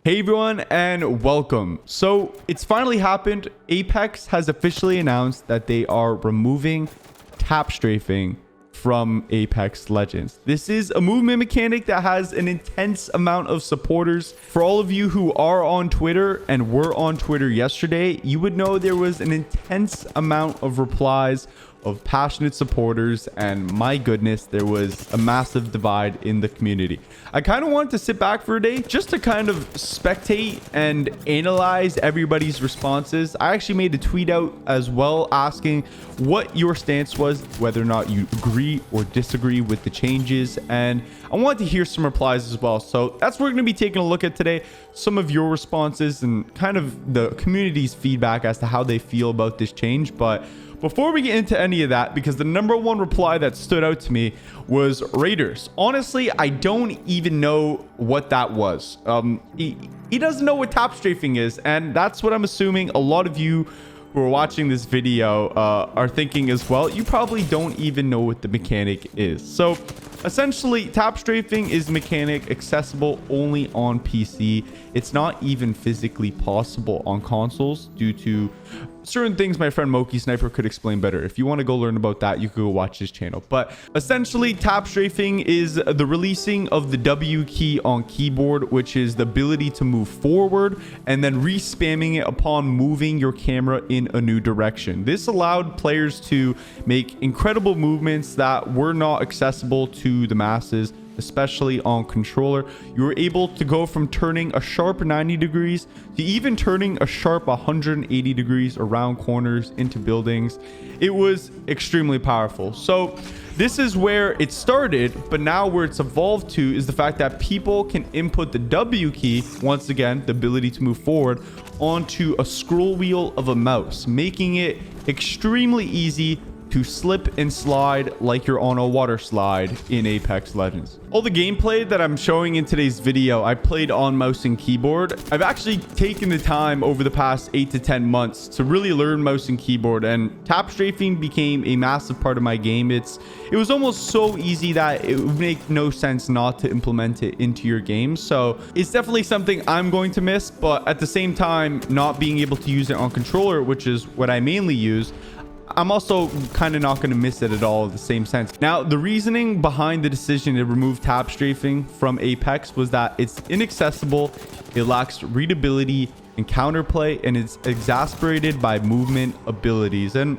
Hey everyone and welcome. So it's finally happened. Apex has officially announced that they are removing Tap-Strafing from Apex Legends. This is a movement mechanic that has an intense amount of supporters. For all of you who are on Twitter and were on Twitter yesterday, you would know there was an intense amount of replies of passionate supporters, and my goodness, there was a massive divide in the community. I kind of wanted to sit back for a day just to kind of spectate and analyze everybody's responses. I actually made a tweet out as well asking what your stance was, whether or not you agree or disagree with the changes, and I wanted to hear some replies as well. So that's what we're going to be taking a look at today, some of your responses and kind of the community's feedback as to how they feel about this change. But before we get into any of that, because the number one reply that stood out to me was Raiders. Honestly, I don't even know what that was. He doesn't know what Tap-Strafing is, and that's what I'm assuming a lot of you who are watching this video are thinking as well. You probably don't even know what the mechanic is. So essentially, Tap-Strafing is a mechanic accessible only on PC. It's not even physically possible on consoles due to certain things my friend Moki Sniper could explain better. If you want to go learn about that, you could go watch his channel. But essentially, Tap-Strafing is the releasing of the W key on keyboard, which is the ability to move forward and then re-spamming it upon moving your camera in a new direction. This allowed players to make incredible movements that were not accessible to the masses, especially on controller. You were able to go from turning a sharp 90 degrees to even turning a sharp 180 degrees around corners into buildings. It was extremely powerful. So this is where it started, but now where it's evolved to is the fact that people can input the W key, once again, the ability to move forward, onto a scroll wheel of a mouse, making it extremely easy to slip and slide like you're on a water slide in Apex Legends. All the gameplay that I'm showing in today's video, I played on mouse and keyboard. I've actually taken the time over the past 8 to 10 months to really learn mouse and keyboard, and Tap-Strafing became a massive part of my game. It was almost so easy that it would make no sense not to implement it into your game. So it's definitely something I'm going to miss, but at the same time, not being able to use it on controller, which is what I mainly use, I'm also kind of not going to miss it at all in the same sense. Now, the reasoning behind the decision to remove Tap-Strafing from Apex was that it's inaccessible, it lacks readability and counterplay, and it's exasperated by movement abilities. And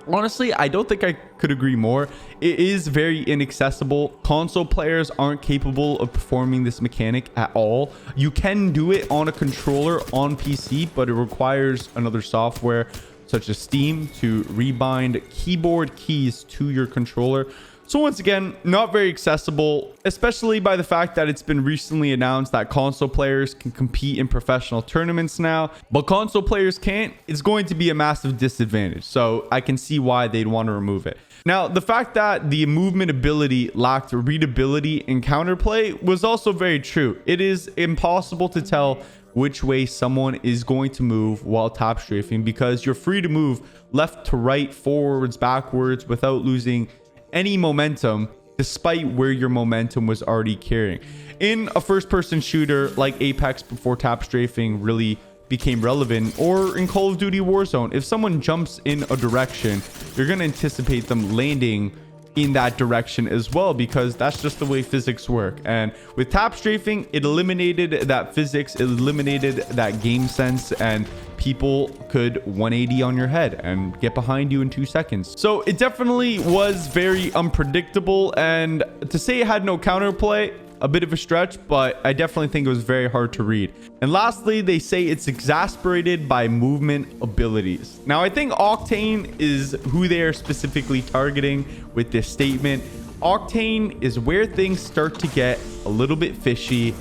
honestly, I don't think I could agree more. It is very inaccessible. Console players aren't capable of performing this mechanic at all. You can do it on a controller on PC, but it requires another software such as Steam to rebind keyboard keys to your controller. So once again, not very accessible, especially by the fact that it's been recently announced that console players can compete in professional tournaments now, but console players can't. It's going to be a massive disadvantage. So I can see why they'd want to remove it. Now, the fact that the movement ability lacked readability and counterplay was also very true. It is impossible to tell which way someone is going to move while Tap-Strafing, because you're free to move left to right, forwards, backwards without losing any momentum, despite where your momentum was already carrying. In a first-person shooter like Apex before Tap-Strafing really became relevant, or in Call of Duty Warzone, if someone jumps in a direction, you're going to anticipate them landing in that direction as well, because that's just the way physics work. And with Tap-Strafing, it eliminated that physics, it eliminated that game sense, and people could 180 on your head and get behind you in 2 seconds. So it definitely was very unpredictable, and to say it had no counterplay, a bit of a stretch, but I definitely think it was very hard to read. And lastly, they say it's exasperated by movement abilities. Now, I think Octane is who they are specifically targeting with this statement. Octane is where things start to get a little bit fishy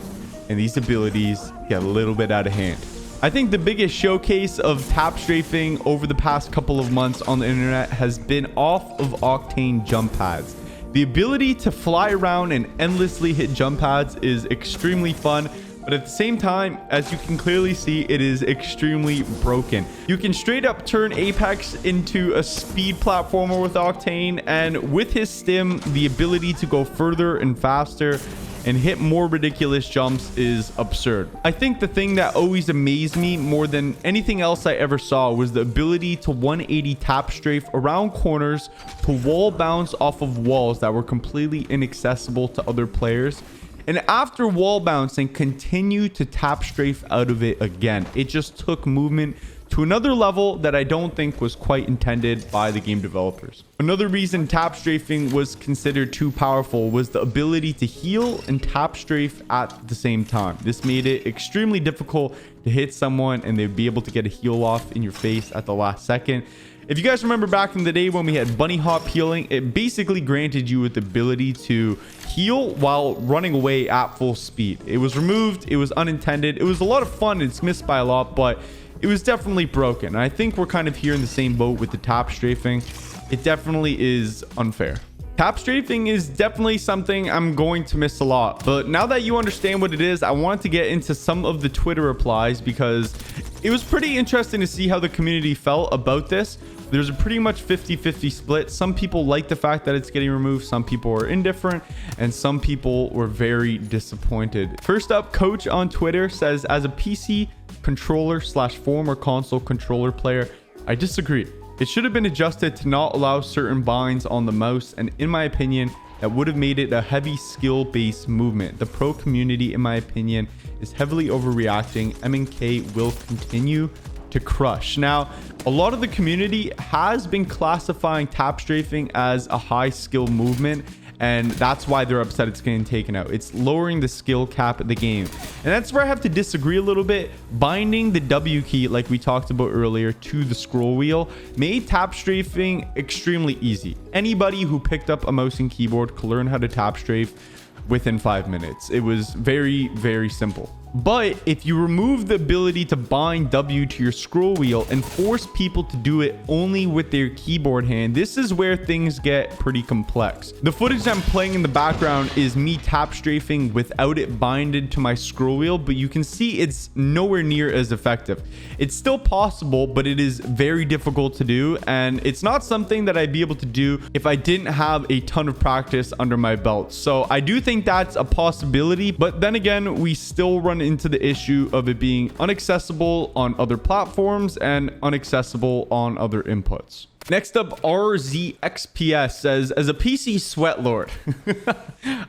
and these abilities get a little bit out of hand. I think the biggest showcase of Tap-Strafing over the past couple of months on the internet has been off of Octane jump pads. The ability to fly around and endlessly hit jump pads is extremely fun, but at the same time, as you can clearly see, it is extremely broken. You can straight up turn Apex into a speed platformer with Octane, and with his stim, the ability to go further and faster and hit more ridiculous jumps is absurd. I think the thing that always amazed me more than anything else I ever saw was the ability to 180 tap strafe around corners to wall bounce off of walls that were completely inaccessible to other players. And after wall bouncing, continue to tap strafe out of it again. It just took movement to another level that I don't think was quite intended by the game developers. Another reason tap strafing was considered too powerful was the ability to heal and tap strafe at the same time. This made it extremely difficult to hit someone and they'd be able to get a heal off in your face at the last second. If you guys remember back in the day when we had bunny hop healing, it basically granted you with the ability to heal while running away at full speed. It was removed. It was unintended. It was a lot of fun. It's missed by a lot, but it was definitely broken. I think we're kind of here in the same boat with the tap strafing. It definitely is unfair. Tap strafing is definitely something I'm going to miss a lot. But now that you understand what it is, I wanted to get into some of the Twitter replies because it was pretty interesting to see how the community felt about this. There's a pretty much 50-50 split. Some people like the fact that it's getting removed. Some people are indifferent and some people were very disappointed. First up, Coach on Twitter says, as a PC controller / former console controller player, I disagree. It should have been adjusted to not allow certain binds on the mouse, and in my opinion, that would have made it a heavy skill-based movement. The pro community, in my opinion, is heavily overreacting. MNK will continue to crush. Now, a lot of the community has been classifying tap strafing as a high skill movement, and that's why they're upset it's getting taken out. It's lowering the skill cap of the game, and that's where I have to disagree a little bit. Binding the W key, like we talked about earlier, to the scroll wheel made tap strafing extremely easy. Anybody who picked up a mouse and keyboard could learn how to tap strafe within 5 minutes. It was very, very simple. But if you remove the ability to bind W to your scroll wheel and force people to do it only with their keyboard hand, this is where things get pretty complex. The footage I'm playing in the background is me tap strafing without it binded to my scroll wheel, but you can see it's nowhere near as effective. It's still possible, but it is very difficult to do, and it's not something that I'd be able to do if I didn't have a ton of practice under my belt. So I do think that's a possibility, but then again, we still run into the issue of it being inaccessible on other platforms and inaccessible on other inputs. Next up, RZXPS says, as a PC sweat lord,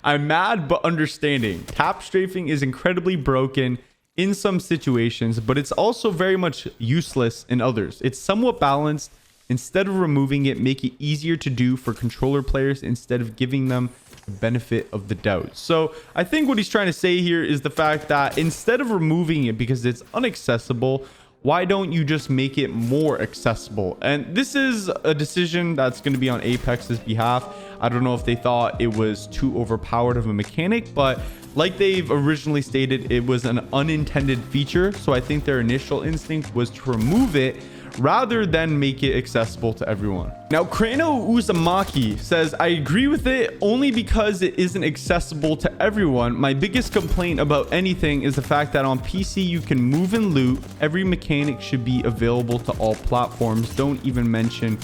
I'm mad but understanding. Tap strafing is incredibly broken in some situations, but it's also very much useless in others. It's somewhat balanced. Instead of removing it, make it easier to do for controller players instead of giving them the benefit of the doubt. So I think what he's trying to say here is the fact that instead of removing it because it's inaccessible, why don't you just make it more accessible? And this is a decision that's going to be on Apex's behalf. I don't know if they thought it was too overpowered of a mechanic, but like they've originally stated, it was an unintended feature. So I think their initial instinct was to remove it rather than make it accessible to everyone. Now, Krano Uzumaki says, I agree with it only because it isn't accessible to everyone. My biggest complaint about anything is the fact that on PC you can move and loot. Every mechanic should be available to all platforms. Don't even mention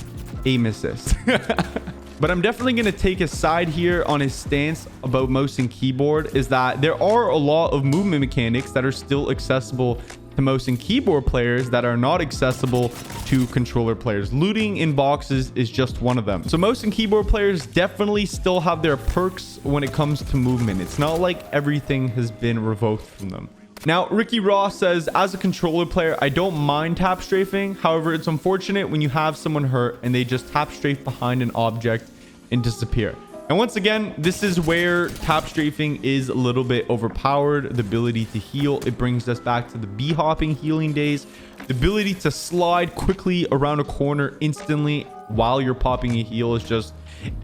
aim assist. But I'm definitely going to take a side here on his stance about mouse and keyboard, is that there are a lot of movement mechanics that are still accessible to mouse and keyboard players that are not accessible to controller players. Looting in boxes is just one of them. So mouse and keyboard players definitely still have their perks when it comes to movement. It's not like everything has been revoked from them. Now, Ricky Ross says, as a controller player, I don't mind tap strafing. However, it's unfortunate when you have someone hurt and they just tap strafe behind an object and disappear. And once again, this is where tap strafing is a little bit overpowered. The ability to heal, it brings us back to the b-hopping healing days. The ability to slide quickly around a corner instantly while you're popping a heal is just,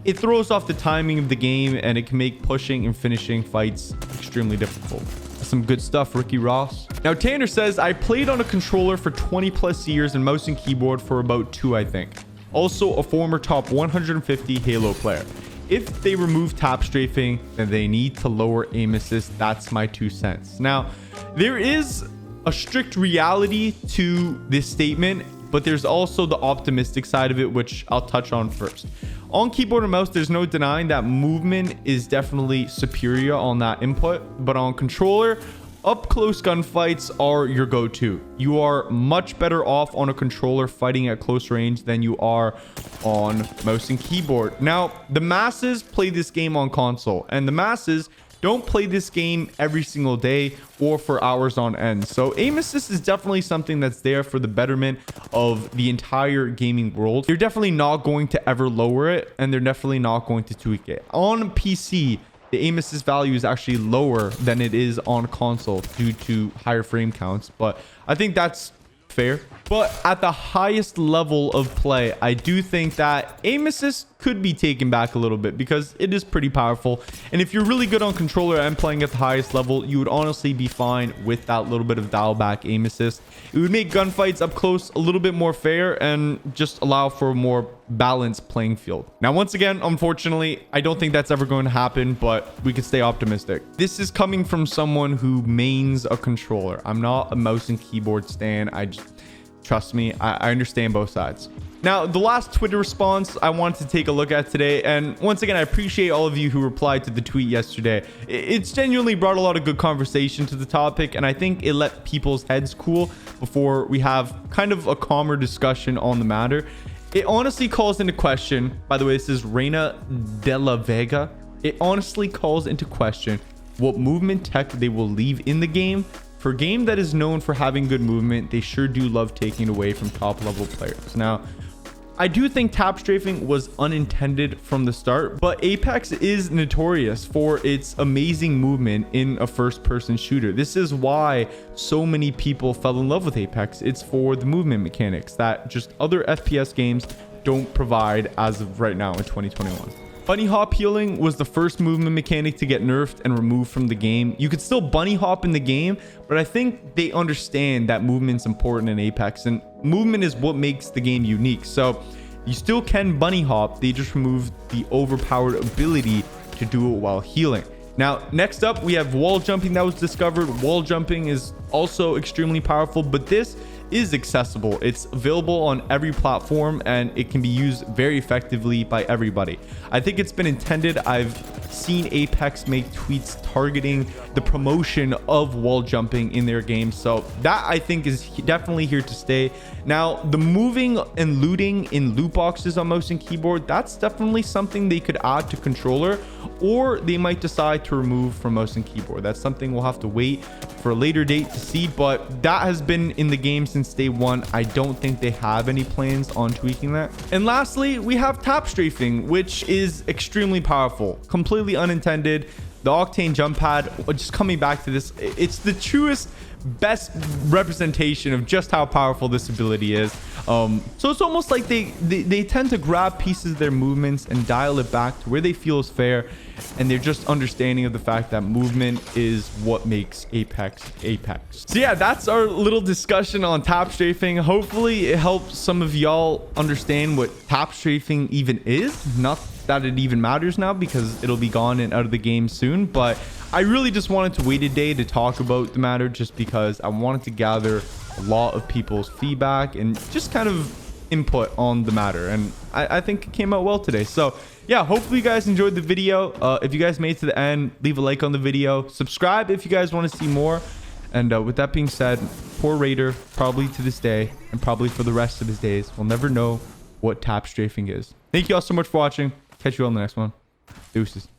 it throws off the timing of the game, and it can make pushing and finishing fights extremely difficult. Some good stuff, Ricky Ross. Now, Tanner says, I played on a controller for 20 plus years and mouse and keyboard for about 2, I think. Also a former top 150 Halo player. If they remove tap strafing, then they need to lower aim assist. That's my 2 cents. Now, there is a strict reality to this statement. but there's also the optimistic side of it, which I'll touch on first. On keyboard and mouse, there's no denying that movement is definitely superior on that input, but on controller, up close gunfights are your go-to. You are much better off on a controller fighting at close range than you are on mouse and keyboard. Now, the masses play this game on console, and the masses don't play this game every single day or for hours on end. So aim assist is definitely something that's there for the betterment of the entire gaming world. They're definitely not going to ever lower it, and they're definitely not going to tweak it. On PC, the aim assist value is actually lower than it is on console due to higher frame counts, but I think that's fair. But at the highest level of play, I do think that aim assist could be taken back a little bit because it is pretty powerful. And if you're really good on controller and playing at the highest level, you would honestly be fine with that little bit of dial back aim assist. It would make gunfights up close a little bit more fair and just allow for a more balanced playing field. Now, once again, unfortunately, I don't think that's ever going to happen, but we can stay optimistic. This is coming from someone who mains a controller. I'm not a mouse and keyboard stan. Trust me, I understand both sides. Now, the last Twitter response I wanted to take a look at today, and once again, I appreciate all of you who replied to the tweet yesterday. It's genuinely brought a lot of good conversation to the topic, and I think it let people's heads cool before we have kind of a calmer discussion on the matter. It honestly calls into question, by the way, this is Reina de la Vega. It honestly calls into question what movement tech they will leave in the game. For a game that is known for having good movement, they sure do love taking away from top level players. Now, I do think tap-strafing was unintended from the start, but Apex is notorious for its amazing movement in a first-person shooter. This is why so many people fell in love with Apex. It's for the movement mechanics that just other FPS games don't provide as of right now in 2021. Bunny hop healing was the first movement mechanic to get nerfed and removed from the game. You could still bunny hop in the game, but I think they understand that movement's important in Apex, and movement is what makes the game unique. So you still can bunny hop, they just removed the overpowered ability to do it while healing. Now, next up, we have wall jumping that was discovered. Wall jumping is also extremely powerful, but this is accessible. It's available on every platform and it can be used very effectively by everybody. I think it's been intended. I've seen Apex make tweets targeting the promotion of wall jumping in their game, so that I think is definitely here to stay. Now, the moving and looting in loot boxes on mouse and keyboard, that's definitely something they could add to controller, or they might decide to remove from mouse and keyboard. That's something we'll have to wait for a later date to see, but that has been in the game since day one. I don't think they have any plans on tweaking that. And lastly, we have tap-strafing, which is extremely powerful, completely unintended. The Octane jump pad, just coming back to this, it's the truest, best representation of just how powerful this ability is. So it's almost like they tend to grab pieces of their movements and dial it back to where they feel is fair, and they're just understanding of the fact that movement is what makes Apex Apex. So yeah, that's our little discussion on tap-strafing. Hopefully it helps some of y'all understand what tap-strafing even is. Not that it even matters now because it'll be gone and out of the game soon, but I really just wanted to wait a day to talk about the matter just because I wanted to gather a lot of people's feedback and just kind of input on the matter, and I think it came out well today. So yeah, hopefully you guys enjoyed the video. If you guys made it to the end, leave a like on the video, subscribe if you guys want to see more, and with that being said, poor Raider, probably to this day and probably for the rest of his days, will never know what tap-strafing is. Thank you all so much for watching. Catch you all in the next one. Deuces.